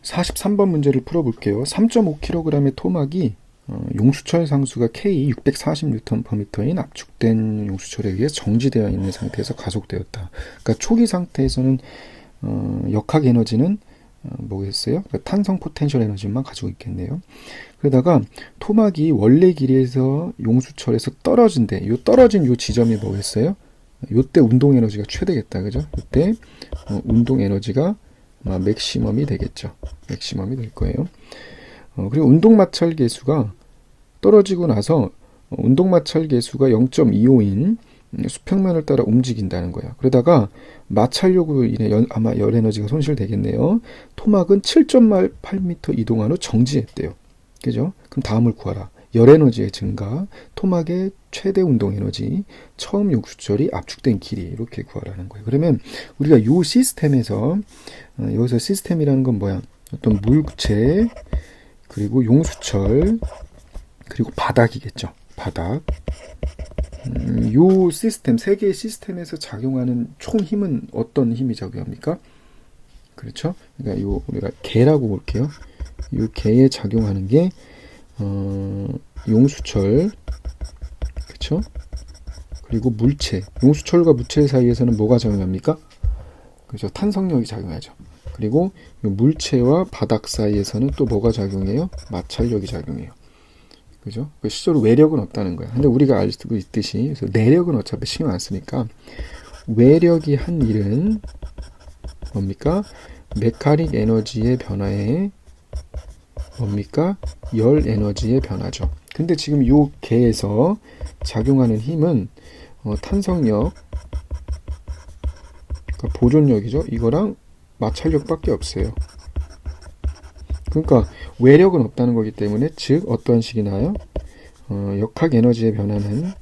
43번 문제를 풀어볼게요. 3.5kg의 토막이 용수철 상수가 K 640Nm/m인 압축된 용수철에 의해 정지되어 있는 상태에서 가속되었다. 그러니까 초기 상태에서는 역학 에너지는 뭐겠어요? 그러니까 탄성 포텐셜 에너지만 가지고 있겠네요. 그러다가 토막이 원래 길이에서 용수철에서 떨어진대. 요 떨어진 요 지점이 뭐겠어요? 요때 운동 에너지가 최대겠다. 그죠? 요때 운동 에너지가 맥시멈이 되겠죠. 맥시멈이 될 거예요. 그리고 운동 마찰 계수가 떨어지고 나서 운동 마찰 계수가 0.25인 수평면을 따라 움직인다는 거야. 그러다가 마찰력으로 인해 아마 열 에너지가 손실되겠네요. 토막은 7.8m 이동한 후 정지했대요. 그죠? 그럼 다음을 구하라. 열 에너지의 증가, 토막의 최대 운동 에너지, 처음 용수철이 압축된 길이, 이렇게 구하라는 거예요. 그러면 우리가 이 시스템에서 여기서 시스템이라는 건 뭐야? 어떤 물체, 그리고 용수철, 그리고 바닥이겠죠. 바닥. 요 시스템, 세 개의 시스템에서 작용하는 총 힘은 어떤 힘이 작용합니까? 그렇죠? 그러니까 요 우리가 개라고 볼게요. 요 개에 작용하는 게 용수철, 그렇죠? 그리고 물체. 용수철과 물체 사이에서는 뭐가 작용합니까? 그렇죠? 탄성력이 작용하죠. 그리고 물체와 바닥 사이에서는 또 뭐가 작용해요? 마찰력이 작용해요. 그죠? 실제로 외력은 없다는 거야. 근데 우리가 알고 있듯이 그래서 내력은 어차피 신경 안 쓰니까 외력이 한 일은 뭡니까? 메카닉 에너지의 변화에 뭡니까? 열 에너지의 변화죠. 근데 지금 요 개에서 작용하는 힘은 탄성력, 그러니까 보존력이죠. 이거랑 마찰력밖에 없어요. 그러니까 외력은 없다는 거기 때문에 즉 어떠한 식이 나요? 역학 에너지의 변화는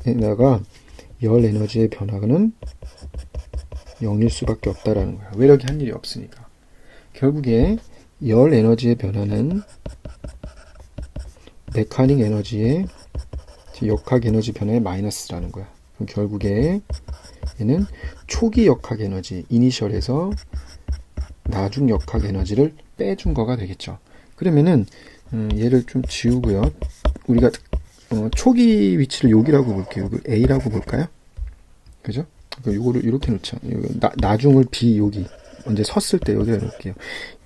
에다가 열 에너지의 변화는 0일 수밖에 없다라는 거야. 외력이 한 일이 없으니까. 결국에 열 에너지의 변화는 메카닉 에너지의 역학 에너지 변화의 마이너스라는 거야. 그럼 결국에 얘는 초기 역학 에너지, 이니셜에서 나중 역학 에너지를 빼준 거가 되겠죠. 그러면은 얘를 좀 지우고요. 우리가 초기 위치를 여기라고 볼게요. A라고 볼까요? 그죠? 요거를 이렇게 놓자. 나중을 B 여기 언제 섰을 때 여기다 놓을게요.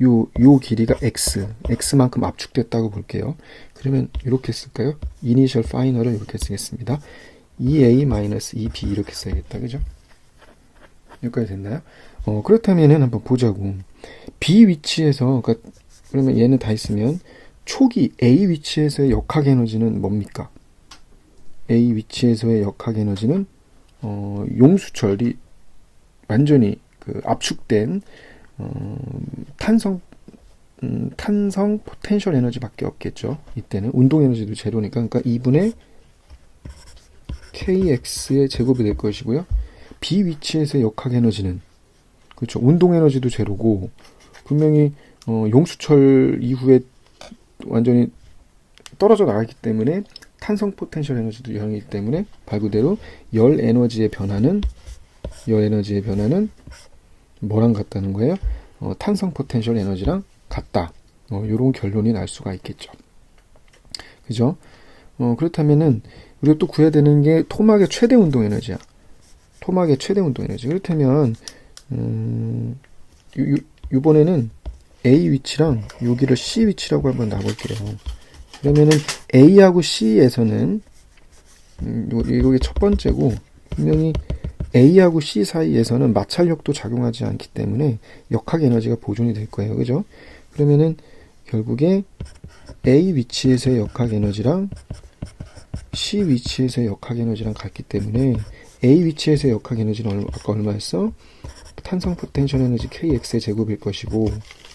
요 길이가 X만큼 압축됐다고 볼게요. 그러면 이렇게 쓸까요? 이니셜 파이널을 이렇게 쓰겠습니다. 2A-2B 이렇게 써야겠다. 그죠? 여기까지 됐나요? 그렇다면은 한번 보자고. B 위치에서, 그러면 얘는 다 있으면 초기 A 위치에서의 역학 에너지는 뭡니까? A 위치에서의 역학 에너지는 용수철이 완전히 압축된 탄성 포텐셜 에너지밖에 없겠죠. 이때는 운동 에너지도 제로니까, 그러니까 2분의 kx의 제곱이 될 것이고요. B 위치에서의 역학 에너지는 그렇죠. 운동 에너지도 제로고 분명히 용수철 이후에 완전히 떨어져 나가기 때문에 탄성 포텐셜 에너지도 0이기 때문에 말 그대로 열 에너지의 변화는 뭐랑 같다는 거예요? 탄성 포텐셜 에너지랑 같다. 이런 결론이 날 수가 있겠죠. 그죠? 그렇다면은 우리가 또 구해야 되는 게 토막의 최대 운동 에너지야. 토막의 최대 운동 에너지. 그렇다면 이번에는 A 위치랑 여기를 C 위치라고 한번 놔볼게요. 그러면은 A하고 C에서는 이게 첫 번째고 분명히 A하고 C 사이에서는 마찰력도 작용하지 않기 때문에 역학 에너지가 보존이 될 거예요. 그죠? 그러면은 결국에 A 위치에서의 역학 에너지랑 C 위치에서의 역학 에너지랑 같기 때문에 A 위치에서의 역학 에너지는 아까 얼마였어? 탄성 포텐셜 에너지 kx의 제곱일 것이고,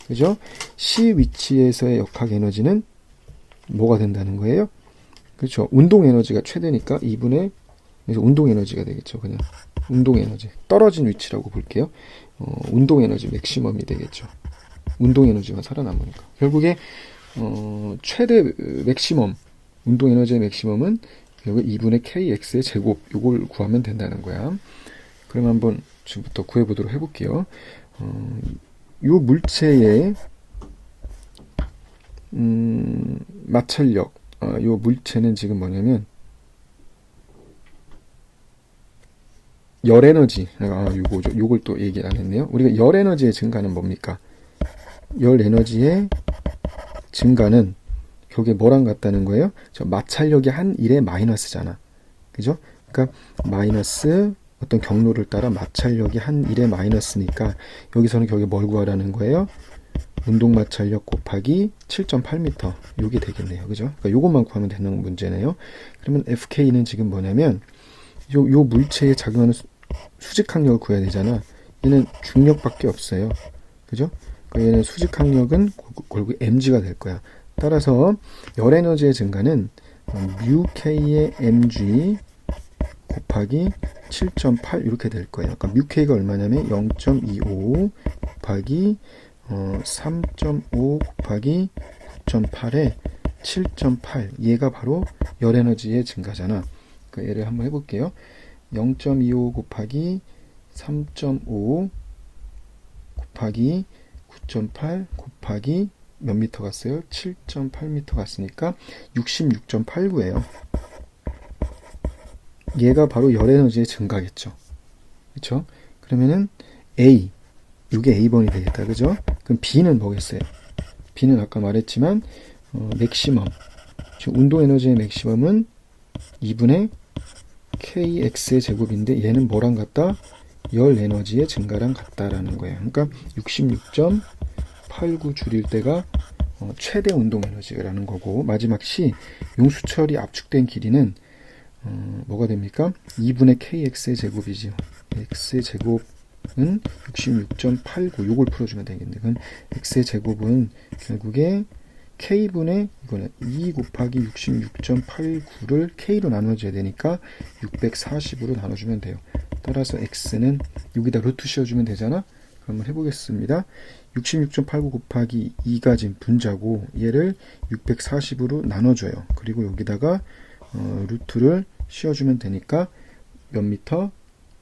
그죠? C 위치에서의 역학 에너지는 뭐가 된다는 거예요? 그렇죠. 운동 에너지가 최대니까 2분의 그래서 운동 에너지가 되겠죠. 그냥 운동 에너지 떨어진 위치라고 볼게요. 운동 에너지 맥시멈이 되겠죠. 운동 에너지가 살아남으니까 결국에 최대 맥시멈 운동 에너지의 맥시멈은 결국 2분의 kx의 제곱 이걸 구하면 된다는 거야. 그럼 한번 지금부터 구해보도록 해볼게요. 요 물체의 마찰력, 요 물체는 지금 뭐냐면 열 에너지, 요걸 또 얘기 안 했네요. 우리가 열 에너지의 증가는 뭡니까? 열 에너지의 증가는 결국에 뭐랑 같다는 거예요? 저 마찰력이 한 1의 마이너스잖아. 그죠? 그러니까 마이너스 어떤 경로를 따라 마찰력이 한 1의 마이너스니까 여기서는 결국에 뭘 구하라는 거예요? 운동 마찰력 곱하기 7.8m 요게 되겠네요. 그죠? 그러니까 요것만 구하면 되는 문제네요. 그러면 FK는 지금 뭐냐면 요 물체에 작용하는 수직항력을 구해야 되잖아. 얘는 중력밖에 없어요. 그죠? 그러니까 얘는 수직항력은 결국 mg가 될 거야. 따라서 열 에너지의 증가는 μk의 mg 곱하기 7.8 이렇게 될 거예요. 그러니까 μk가 얼마냐면 0.25 곱하기 3.5 곱하기 9.8에 7.8 얘가 바로 열 에너지의 증가잖아. 그러니까 얘를 한번 해볼게요. 0.25 곱하기 3.5 곱하기 9.8 곱하기 몇 미터 갔어요? 7.8m 갔으니까 66.89예요. 얘가 바로 열 에너지의 증가겠죠. 그렇죠? 그러면은 A, 이게 A번이 되겠다. 그죠? 그럼 B는 뭐겠어요? B는 아까 말했지만 맥시멈. 지금 운동 에너지의 맥시멈은 2분의 kx의 제곱인데 얘는 뭐랑 같다? 열 에너지의 증가랑 같다라는 거예요. 그러니까 66.89 줄일 때가 최대 운동 에너지라는 거고, 마지막 C 용수철이 압축된 길이는 뭐가 됩니까? 2분의 kx의 제곱이죠. x의 제곱은 66.89 요걸 풀어주면 되겠는데, 그럼 x의 제곱은 결국에 k분의 이거는 2 곱하기 66.89를 k로 나눠줘야 되니까 640으로 나눠주면 돼요. 따라서 x는 여기다 루트 씌워주면 되잖아. 그럼 해보겠습니다. 66.89 곱하기 2가 지금 분자고 얘를 640으로 나눠줘요. 그리고 여기다가 루트를 씌워주면 되니까 몇 미터?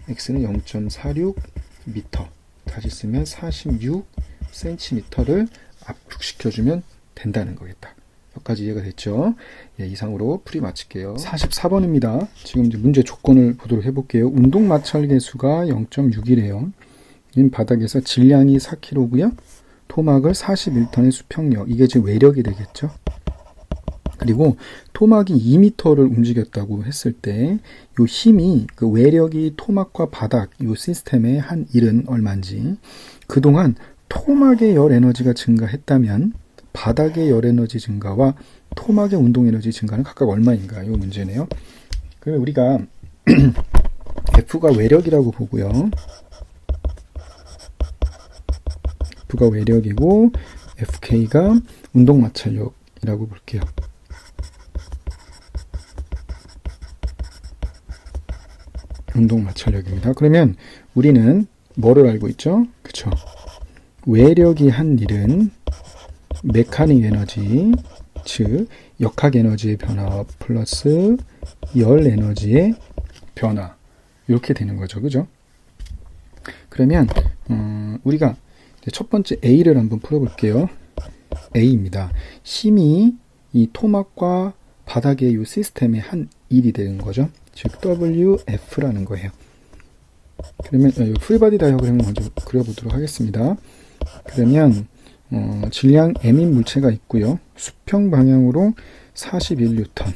x는 0.46 미터. 다시 쓰면 46cm를 압축시켜주면 된다는 거겠다. 여기까지 이해가 됐죠? 예, 이상으로 풀이 마칠게요. 44번입니다. 지금 이제 문제 조건을 보도록 해볼게요. 운동 마찰 계수가 0.6이래요. 이 바닥에서 질량이 4kg고요. 토막을 41ton의 수평력, 이게 지금 외력이 되겠죠. 그리고 토막이 2m를 움직였다고 했을 때 이 힘이, 그 외력이 토막과 바닥 이 시스템에 한 1은 얼마인지, 그동안 토막의 열 에너지가 증가했다면 바닥의 열 에너지 증가와 토막의 운동 에너지 증가는 각각 얼마인가, 이 문제네요. 그러면 우리가 F가 외력이라고 보고요. F가 외력이고 FK가 운동 마찰력이라고 볼게요. 운동 마찰력입니다. 그러면 우리는 뭐를 알고 있죠? 그쵸? 외력이 한 일은 메카닉 에너지, 즉 역학 에너지의 변화 플러스 열 에너지의 변화, 이렇게 되는 거죠. 그죠? 그러면 우리가 첫 번째 A를 한번 풀어볼게요. A입니다. 힘이 이 토막과 바닥의 이 시스템의 한 일이 되는 거죠. 즉 WF라는 거예요. 그러면 프리바디 다이어그램을 먼저 그려보도록 하겠습니다. 그러면 질량 M인 물체가 있고요. 수평 방향으로 41N,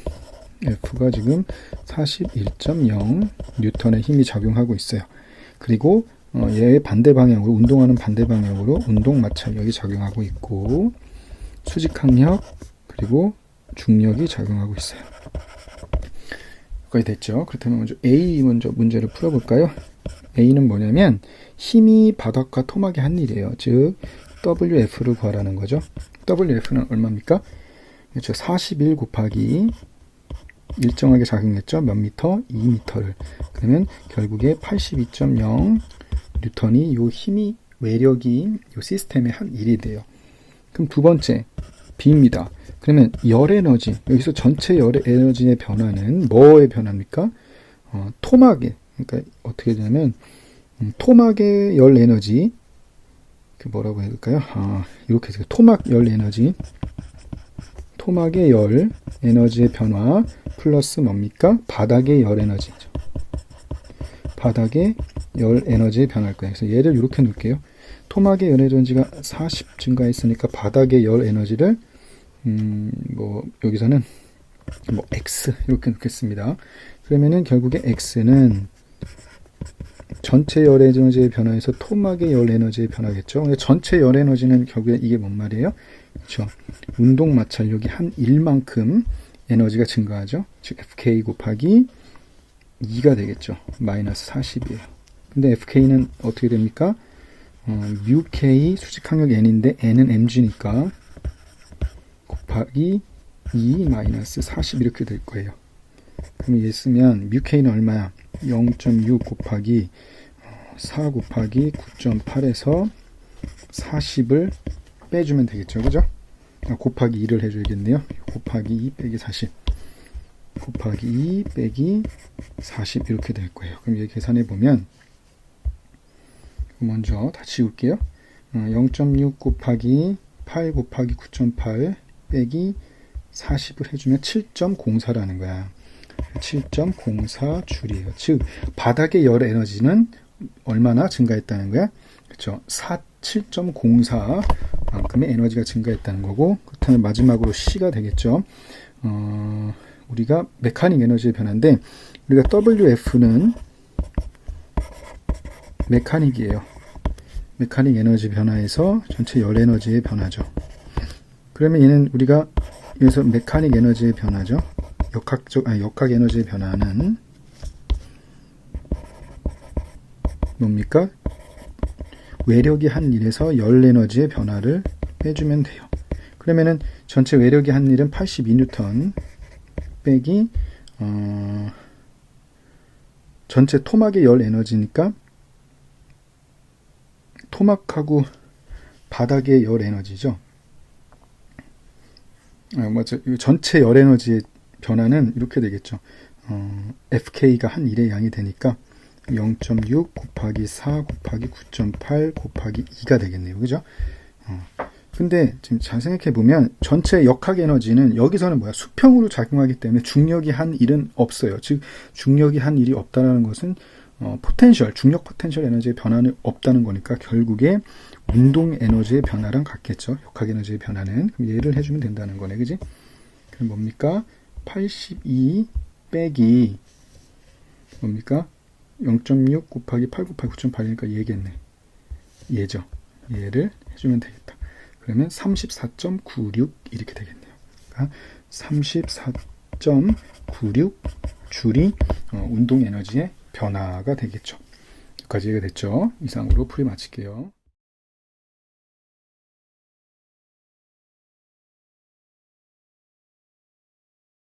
F가 지금 41.0 뉴턴의 힘이 작용하고 있어요. 그리고 얘의 반대 방향으로, 운동하는 반대 방향으로 운동 마찰력이 작용하고 있고, 수직항력 그리고 중력이 작용하고 있어요. 여기까지 됐죠? 그렇다면 먼저 A 먼저 문제를 풀어볼까요? A는 뭐냐면 힘이 바닥과 토막의 한 일이에요. 즉 WF를 구하라는 거죠. WF는 얼마입니까? 그렇죠. 41 곱하기 일정하게 작용했죠. 몇 미터? 2미터를. 그러면 결국에 82.0 뉴턴이 요 힘이, 외력이 요 시스템의 한 일이 돼요. 그럼 두 번째 B입니다. 그러면 열 에너지, 여기서 전체 열 에너지의 변화는 뭐의 변화입니까? 토막의, 그러니까 어떻게 되냐면 토막의 열 에너지, 뭐라고 해야 될까요? 이렇게 해서 토막 열 에너지, 토막의 열 에너지의 변화 플러스 뭡니까? 바닥의 열 에너지죠. 바닥의 열 에너지의 변화일 거예요. 그래서 얘를 이렇게 놓을게요. 토막의 열 에너지가 40 증가했으니까 바닥의 열 에너지를 여기서는 X 이렇게 놓겠습니다. 그러면은 결국에 X는 전체 열 에너지의 변화에서 토막의 열 에너지의 변화겠죠. 전체 열 에너지는 결국에 이게 뭔 말이에요? 그렇죠. 운동 마찰력이 한 1만큼 에너지가 증가하죠. 즉 FK 곱하기 2가 되겠죠. 마이너스 40이에요. 근데 FK는 어떻게 됩니까? 뮤K 수직항력 N인데 N은 mg니까 곱하기 2 마이너스 40 이렇게 될 거예요. 그럼 얘 쓰면 뮤K는 얼마야? 0.6 곱하기 4 곱하기 9.8에서 40을 빼주면 되겠죠. 그죠? 곱하기 2를 해줘야겠네요. 곱하기 2 빼기 40 곱하기 2 빼기 40 이렇게 될 거예요. 그럼 얘 계산해 보면 먼저 다 지울게요. 0.6 곱하기 8 곱하기 9.8 빼기 40을 해주면 7.04라는 거야. 7.04 줄이에요. 즉 바닥의 열 에너지는 얼마나 증가했다는 거야? 그렇죠. 7.04만큼의 에너지가 증가했다는 거고, 그렇다면 마지막으로 C가 되겠죠. 우리가 메카닉 에너지의 변화인데, 우리가 WF는 메카닉이에요. 메카닉 에너지 변화에서 전체 열 에너지의 변화죠. 그러면 얘는 우리가 여기서 메카닉 에너지의 변화죠. 역학 에너지의 변화는 뭡니까? 외력이 한 일에서 열 에너지의 변화를 빼주면 돼요. 그러면은 전체 외력이 한 일은 82뉴턴 빼기 전체 토막의 열 에너지니까 토막하고 바닥의 열 에너지죠. 전체 열 에너지의 변화는 이렇게 되겠죠. FK가 한 1의 양이 되니까 0.6 곱하기 4 곱하기 9.8 곱하기 2가 되겠네요. 그죠? 근데 지금 잘 생각해 보면 전체 역학 에너지는 여기서는 뭐야? 수평으로 작용하기 때문에 중력이 한 일은 없어요. 즉 중력이 한 일이 없다는 것은 포텐셜, 중력 포텐셜 에너지의 변화는 없다는 거니까 결국에 운동 에너지의 변화랑 같겠죠. 역학 에너지의 변화는. 그럼 얘를 해주면 된다는 거네. 그지? 그럼 뭡니까? 82 빼기 뭡니까? 0.6 곱하기 8 곱하기 9.8이니까 얘겠네. 얘죠. 얘를 해주면 되겠다. 그러면 34.96 이렇게 되겠네요. 그러니까 34.96 줄이 운동 에너지의 변화가 되겠죠. 여기까지가 됐죠. 이상으로 풀이 마칠게요.